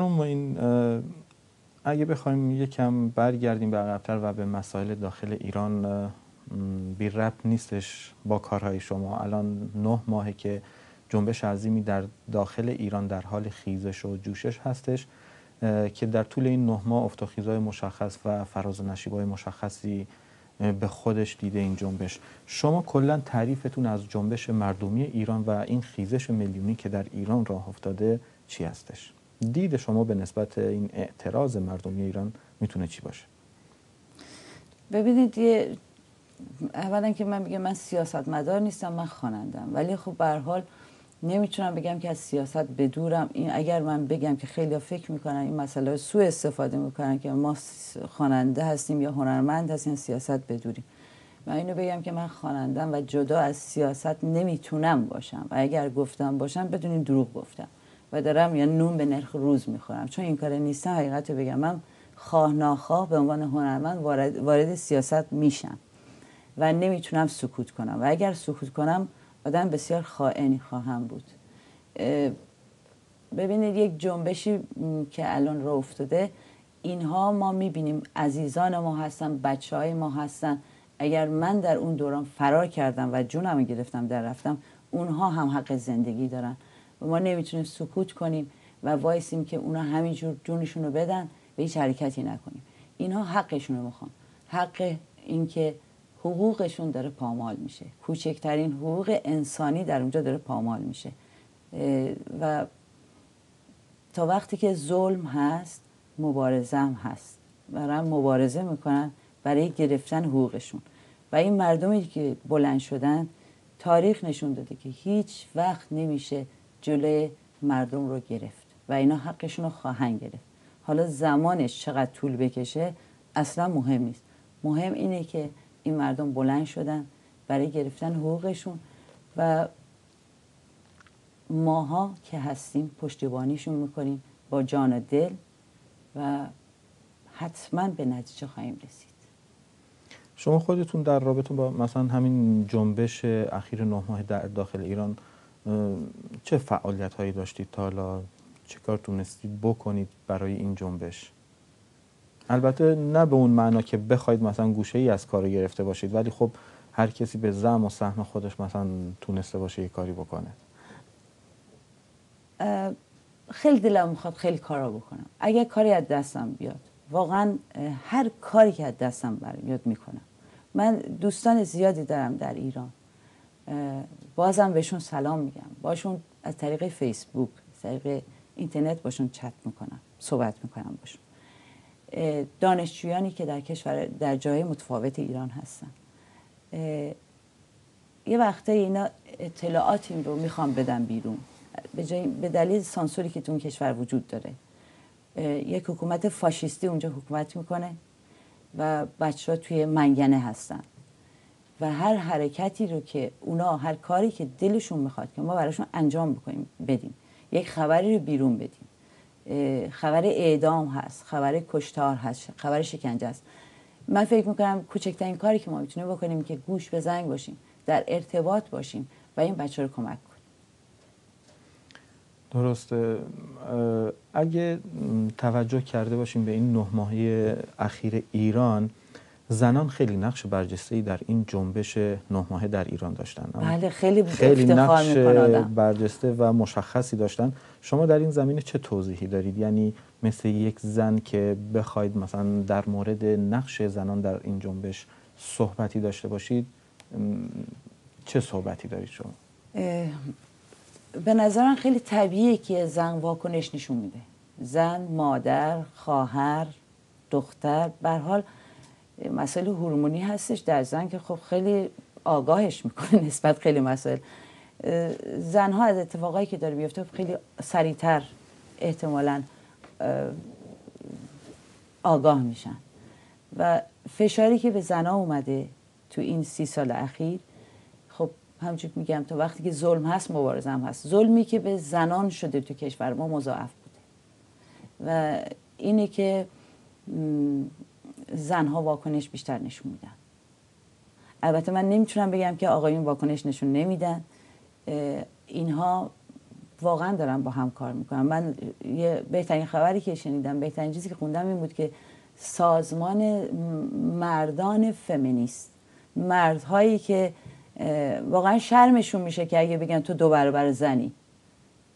ما این اگه بخوایم یکم برگردیم به عقب‌تر و به مسائل داخل ایران، بی ربط نیستش با کارهای شما. الان 9 ماهه که جنبش عظیمی در داخل ایران در حال خیزش و جوشش هستش که در طول این 9 ماه افت و خیزهای مشخص و فراز و نشیب‌های مشخصی به خودش دیده این جنبش. شما کلا تعریفتون از جنبش مردمی ایران و این خیزش میلیونی که در ایران راه افتاده چی هستش؟ دید شما به نسبت این اعتراض مردمی ایران میتونه چی باشه؟ ببینید، اولا که من بگم من سیاستمدار نیستم، من خواننده‌ام، ولی خب به هر حال نمیتونم بگم که از سیاست بدورم. این اگر من بگم که خیلی فکر میکنن این مسئله سوء استفاده میکنن که ما خواننده هستیم یا هنرمند هستیم سیاست بدوریم. من اینو بگم که من خواننده‌ام و جدا از سیاست نمیتونم باشم و اگر گفتم باشم بدونین دروغ گفتم و دارم یا نون به نرخ روز میخورم، چون این کار نیستم. حقیقت بگم من خواه ناخواه به عنوان هنرمند وارد سیاست میشم و نمیتونم سکوت کنم و اگر سکوت کنم آدم بسیار خائنی خواهم بود. ببینید، یک جنبشی که الان راه افتاده، اینها ما میبینیم عزیزان ما هستن، بچهای ما هستن. اگر من در اون دوران فرار کردم و جونم گرفتم در رفتم، اونها هم حق زندگی دارن و ما نمیتونیم سکوت کنیم و وایسیم که اونا همینجور جونشون رو بدن و هیچ حرکتی نکنیم. اینها حقشون رو میخوان، حق اینکه حقوقشون داره پامال میشه، کوچکترین حقوق انسانی در اونجا داره پامال میشه و تا وقتی که ظلم هست مبارزه هم هست، برای مبارزه میکنن برای گرفتن حقوقشون و این مردمی که بلند شدن تاریخ نشون داده که هیچ وقت نمیشه جلوی مردم رو گرفت و اینا حقشون رو خواهند گرفت. حالا زمانش چقدر طول بکشه اصلا مهم نیست، مهم اینه که این مردم بلند شدن برای گرفتن حقوقشون و ماها که هستیم پشتیبانیشون میکنیم با جان و دل و حتما به نتیجه خواهیم رسید. شما خودتون در رابطه با مثلا همین جنبش اخیر 9 ماه در داخل ایران چه فعالیت هایی داشتید تا حالا؟ چه کار تونستید بکنید برای این جنبش؟ البته نه به اون معنا که بخواید مثلا گوشه ای از کار گرفته باشید، ولی خب هر کسی به زعم و سهم خودش مثلا تونسته باشه یه کاری بکنه. خیلی دلم میخواد خیلی کارا بکنم. اگه کاری از دستم بیاد، واقعا هر کاری که از دستم برمیاد میکنم. من دوستان زیادی دارم در ایران، بازم بهشون سلام میگم، باشون از طریق فیسبوک، از طریق اینترنت باشون چت میکنم، صحبت میکنم باشون. دانشجویانی که در کشور در جای متفاوت ایران هستن، یه وقته اینا اطلاعاتی رو میخوام بدم بیرون به دلیل سانسوری که تو اون کشور وجود داره. یک حکومت فاشیستی اونجا حکومت میکنه و بچه ها توی منگنه هستن و هر حرکتی رو که اونا، هر کاری که دلشون میخواد که ما براشون انجام بدیم، یک خبری رو بیرون بدیم، خبر اعدام هست، خبر کشتار هست، خبر شکنجه است، من فکر میکنم کوچکترین کاری که ما میتونیم بکنیم که گوش به زنگ باشیم، در ارتباط باشیم و این بچه رو کمک کنیم. درسته. اگه توجه کرده باشیم به این 9 ماهه اخیر ایران، زنان خیلی نقش برجسته‌ای در این جنبش 9 ماهه در ایران داشتن. بله، خیلی نقش برجسته و مشخصی داشتن. شما در این زمینه چه توضیحی دارید؟ یعنی مثل یک زن که بخواید مثلا در مورد نقش زنان در این جنبش صحبتی داشته باشید، چه صحبتی دارید شما؟ به نظرم خیلی طبیعیه که زن واکنش نشون میده. زن، مادر، خواهر، دختر، به هر حال مسئله هورمونی هستش در زن که خب خیلی آگاهش میکنه نسبت خیلی مسائل. زنها از اتفاقایی که داره بیفته خیلی سریعتر احتمالاً آگاه میشن و فشاری که به زنها اومده تو این 30 سال اخیر، خب همونجور میگم تا وقتی که ظلم هست مبارزه هم هست. ظلمی که به زنان شده تو کشور ما مضاعف بوده و اینه که زنها واکنش بیشتر نشون میدن. البته من نمیتونم بگم که آقایون واکنش نشون نمیدن. اینها واقعا دارن با هم کار میکنن. من یه بهترین خبری که شنیدم، بهترین چیزی که خوندم این بود که سازمان مردان فمینیست، مردهایی که واقعا شرمشون میشه که اگه بگن تو 2 برابر زنی،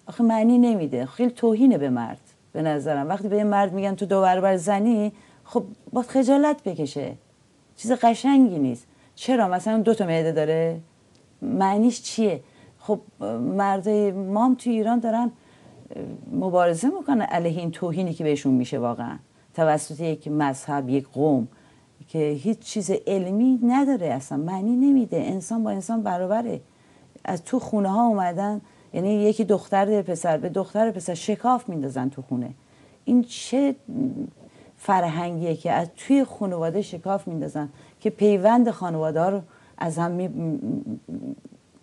آخه معنی نمیده، خیلی توهینه به مرد به نظرم. وقتی به یه مرد میگن تو 2 برابر زنی، خب باید خجالت بکشه، چیز قشنگی نیست. چرا مثلا 2 تا معده داره؟ معنیش چیه؟ خب مردای ما هم تو ایران دارن مبارزه میکنن علیه این توهینی که بهشون میشه واقعا توسط یک مذهب، یک قوم که هیچ چیز علمی نداره، اصلا معنی نمیده. انسان با انسان برابره. از تو خونه ها اومدن، یعنی یکی دختر پسر به دختر پسر شکاف میندازن تو خونه. این چه فرهنگیه که از توی خانواده شکاف میندازن که پیوند خانواده ها رو از هم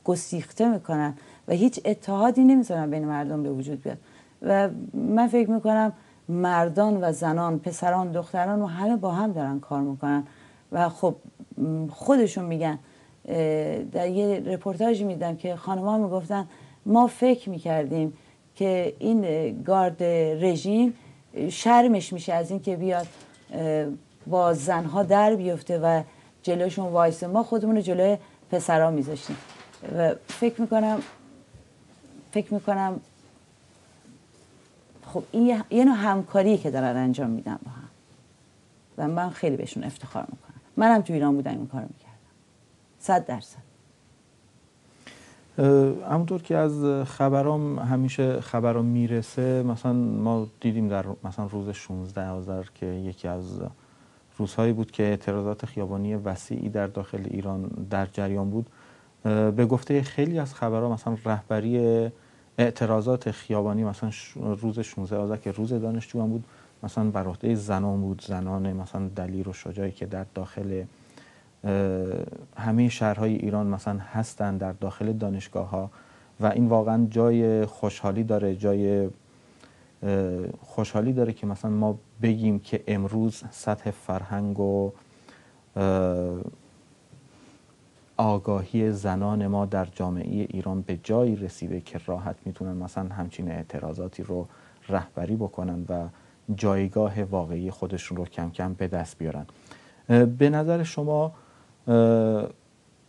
گسیخته میکنن و هیچ اتحادی نمیذارن بین مردم به وجود بیاد. و من فکر میکنم مردان و زنان، پسران، دختران و همه با هم دارن کار میکنن و خب خودشون میگن. در یه رپورتاژی میدم که خانم‌ها میگفتن ما فکر میکردیم که این گارد رژیم شرمش میشه از این که بیاد با زنها در بیفته و جلوشون وایسه، ما خودمون رو جلوی پسرها میذاشتیم. و فکر میکنم خب این یه نوع همکاریه که دارن انجام میدن با هم و من خیلی بهشون افتخار میکنم. منم تو ایران بودم این کارو میکردم 100%. همونطور که از خبرام همیشه خبرام میرسه، مثلا ما دیدیم در مثلا روز 16 آذر که یکی از روزهایی بود که اعتراضات خیابانی وسیعی در داخل ایران در جریان بود. به گفته خیلی از خبرها مثلا رهبری اعتراضات خیابانی مثلا روز 16 آذر که روز دانشجویان بود مثلا بر عهده زنان بود، زنان مثلا دلیر و شجاعی که در داخل همه شهرهای ایران مثلا هستن در داخل دانشگاه ها و این واقعا جای خوشحالی داره، جای خوشحالی داره که مثلا ما بگیم که امروز سطح فرهنگ و آگاهی زنان ما در جامعه ایران به جایی رسیده که راحت میتونن مثلا همچین اعتراضاتی رو رهبری بکنن و جایگاه واقعی خودشون رو کم کم به دست بیارن. به نظر شما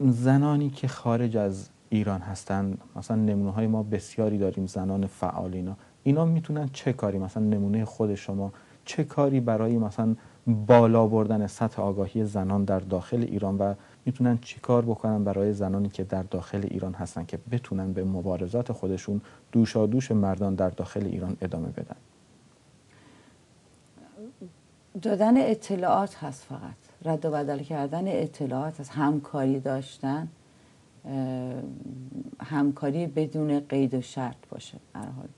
زنانی که خارج از ایران هستن، مثلا نمونه های ما بسیاری داریم، زنان فعال اینا میتونن چه کاری، مثلا نمونه خود شما چه کاری برای مثلا بالا بردن سطح آگاهی زنان در داخل ایران و میتونن چی کار بکنن برای زنانی که در داخل ایران هستن که بتونن به مبارزات خودشون دوشادوش مردان در داخل ایران ادامه بدن؟ دادن اطلاعات هست، فقط رد و بدل کردن اطلاعات هست، همکاری داشتن، همکاری بدون قید و شرط باشه.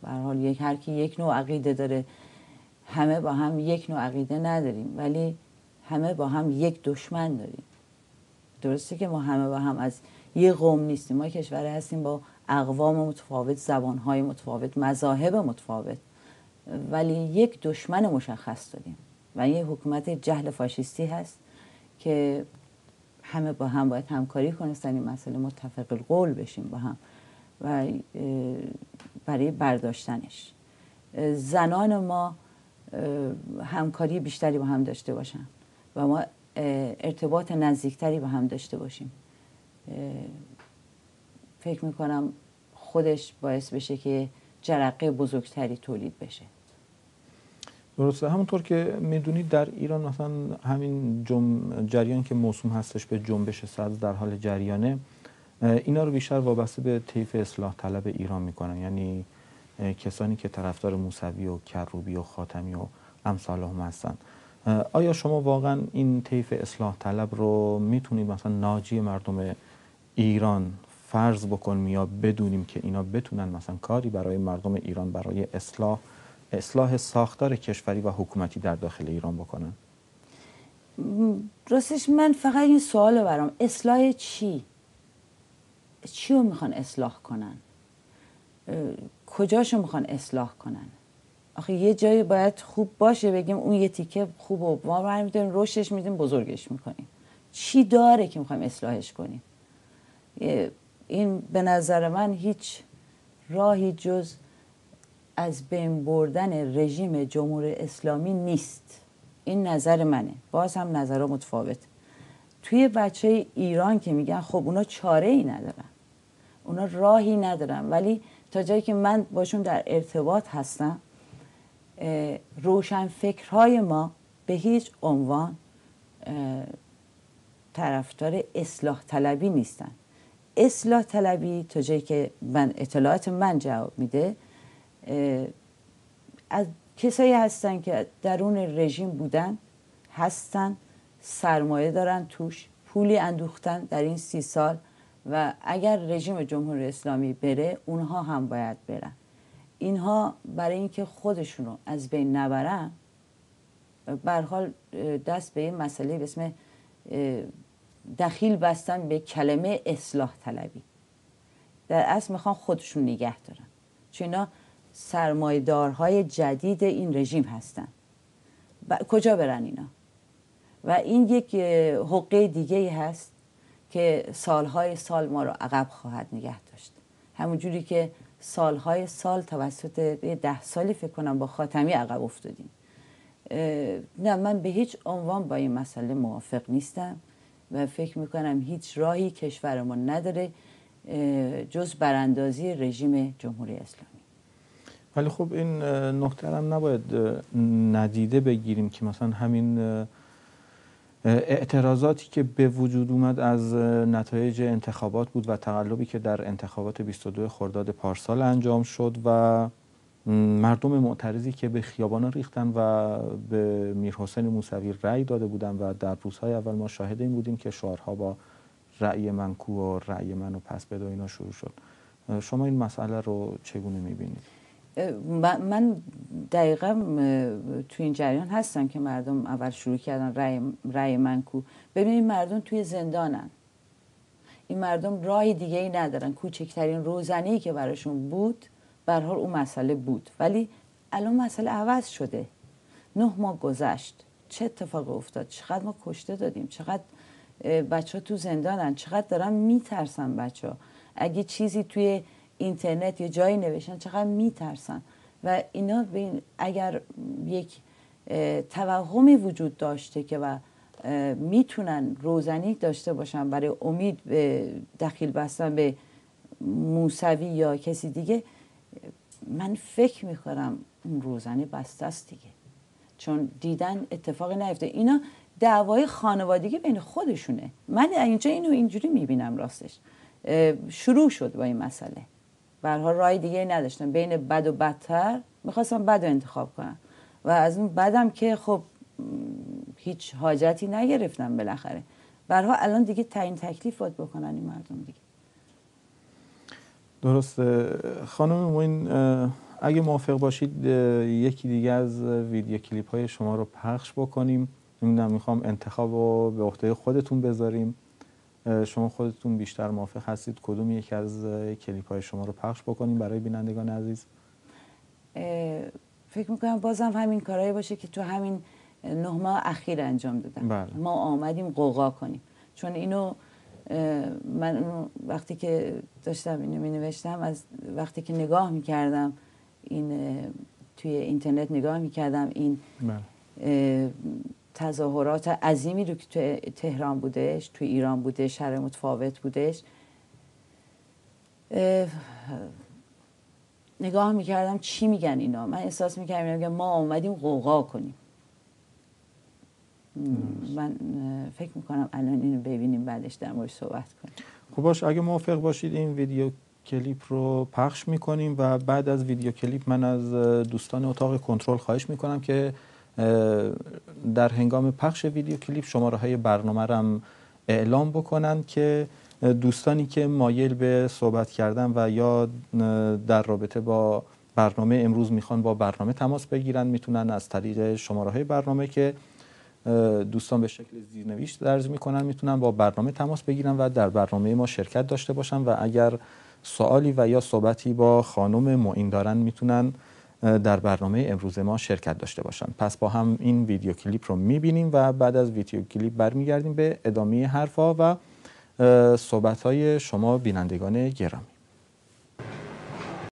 به هر حال هر کی یک نوع عقیده داره، همه با هم یک نوع عقیده نداریم ولی همه با هم یک دشمن داریم. درسته که ما همه با هم از یه قوم نیستیم، ما کشوری هستیم با اقوام متفاوت، زبانهای متفاوت، مذاهب متفاوت، ولی یک دشمن مشخص داریم و این حکومت جهل فاشیستی هست که همه با هم باید همکاری کنیم سر این مسئله، متفق القول بشیم با هم و برای برداشتنش. زنان ما همکاری بیشتری با هم داشته باشن و ما ارتباط نزدیکتری با هم داشته باشیم. فکر میکنم خودش باعث بشه که جرقه بزرگتری تولید بشه. درسته. همونطور که میدونید در ایران مثلا همین جریان که موسوم هستش به جنبش سبز در حال جریانه، اینا رو بیشتر وابسته به طیف اصلاح طلب ایران میکنن، یعنی کسانی که طرفدار موسوی و کروبی و خاتمی و امثال هم هستن. آیا شما واقعا این طیف اصلاح طلب رو میتونید مثلا ناجی مردم ایران فرض بکنیم یا بدونیم که اینا بتونن مثلا کاری برای مردم ایران، برای اصلاح ساختار کشوری و حکومتی در داخل ایران بکنن؟ راستش من فقط این سوال برام، اصلاح چی رو میخوان اصلاح کنن؟ کجاشو میخوان اصلاح کنن؟ آخه یه جایی باید خوب باشه بگیم اون یه تیکه خوبه، ما برمی‌داریم رشدش میدیم، بزرگش میکنیم. چی داره که میخوایم اصلاحش کنیم؟ این به نظر من هیچ راهی جز از بین بردن رژیم جمهوری اسلامی نیست. این نظر منه، باز هم نظرها متفاوت. توی بچه ایران که میگن خب اونا چاره ای ندارن، اونا راهی ندارن، ولی تا جایی که من باشون در ارتباط هستم، روشن فکرهای ما به هیچ عنوان طرفدار اصلاح طلبی نیستن. اصلاح طلبی تا جایی که اطلاعات من جواب میده، از کسایی هستن که درون رژیم بودن، هستن، سرمایه دارن توش، پولی اندوختن در این 30 سال و اگر رژیم جمهوری اسلامی بره اونها هم باید برن. اینها برای اینکه خودشونو از بین نبرن به هر حال دست به یه مسئله به اسم دخیل بستن به کلمه اصلاح طلبی. در اصل میخوان خودشون نگه دارن، چون اینا سرمایه‌دارهای جدید این رژیم هستن. کجا برن اینا؟ و این یک حقه دیگه هست که سالهای سال ما رو عقب خواهد نگه داشت. همونجوری که سالهای سال توسط 10 سالی فکر کنم با خاتمی عقب افتادیم. نه، من به هیچ عنوان با این مسئله موافق نیستم و فکر میکنم هیچ راهی کشورمون نداره جز براندازی رژیم جمهوری اسلامی. ولی خب این نکته هم نباید ندیده بگیریم که مثلا همین اعتراضاتی که به وجود اومد از نتایج انتخابات بود و تقلبی که در انتخابات 22 خرداد پارسال انجام شد و مردم معترضی که به خیابانا ریختن و به میرحسین موسوی رأی داده بودن و در روزهای اول ما شاهد این بودیم که شعارها با رأی من کو و رأی منو پس بده و اینا شروع شد. شما این مسئله رو چگونه می‌بینید؟ من دقیقا توی این جریان هستم که مردم اول شروع کردن رأی من کو. ببینید مردم توی زندانن، این مردم راهی دیگه ای ندارن. کوچکترین روزنه‌ای که براشون بود به هر حال اون مسئله بود، ولی الان مسئله عوض شده. 9 ماه گذشت، چه اتفاقی افتاد؟ چقدر ما کشته دادیم، چقدر بچه ها تو زندانن، چقدر دارن میترسن بچه ها. اگه چیزی توی اینترنت یه جایی نوشتن چقدر میترسن و اینا. اگر یک توهمی وجود داشته که و میتونن روزنی داشته باشن برای امید به دخیل بستن به موسوی یا کسی دیگه، من فکر میکنم اون روزنی بسته است دیگه، چون دیدن اتفاقی نیفته. اینا دعوای خانوادگی بین خودشونه. من اینجا اینو اینجوری میبینم راستش. شروع شد با این مسئله، به هر حال راه دیگه نداشتن، بین بد و بدتر میخواستم بد رو انتخاب کنم و از اون بدم که خب هیچ حاجتی نگرفتم بالاخره. به هر حال الان دیگه تعیین تکلیف باید بکنن این مردم دیگه. درسته. خانم موین، اگه موافق باشید یکی دیگه از ویدیو کلیپ های شما رو پخش بکنیم. نمیدونم، میخوام انتخاب رو به عهده خودتون بذاریم. شما خودتون بیشتر موافق هستید کدوم یکی از کلیپ های شما رو پخش بکنیم برای بینندگان عزیز؟ فکر میکنم بازم همین کارهایی باشه که تو همین 9 ماه اخیر انجام دادم. بله. ما آمدیم قوقا کنیم، چون اینو من وقتی که داشتم اینو می نوشتم، از وقتی که نگاه میکردم این توی اینترنت نگاه میکردم این تظاهرات عظیمی رو که تو تهران بودش، تو ایران بودش، شهر متفاوت بودش، نگاه میکردم چی میگن اینا. من احساس میکردم میگن ما آمدیم قوقا کنیم. من فکر میکنم الان اینو ببینیم بعدش در موردش صحبت کنیم. خب باش، اگه موافق باشید این ویدیو کلیپ رو پخش میکنیم و بعد از ویدیو کلیپ من از دوستان اتاق کنترل خواهش میکنم که در هنگام پخش ویدیو کلیپ شماره‌های برنامه رو هم اعلام بکنن که دوستانی که مایل به صحبت کردن و یا در رابطه با برنامه امروز میخوان با برنامه تماس بگیرن میتونن از طریق شماره‌های برنامه که دوستان به شکل زیرنوشت درج میکنن میتونن با برنامه تماس بگیرن و در برنامه ما شرکت داشته باشن و اگر سوالی و یا صحبتی با خانم معین دارن میتونن در برنامه امروز ما شرکت داشته باشن. پس با هم این ویدیو کلیپ رو میبینیم و بعد از ویدیو کلیپ برمیگردیم به ادامه حرفا و صحبت‌های شما بینندگان گرامی.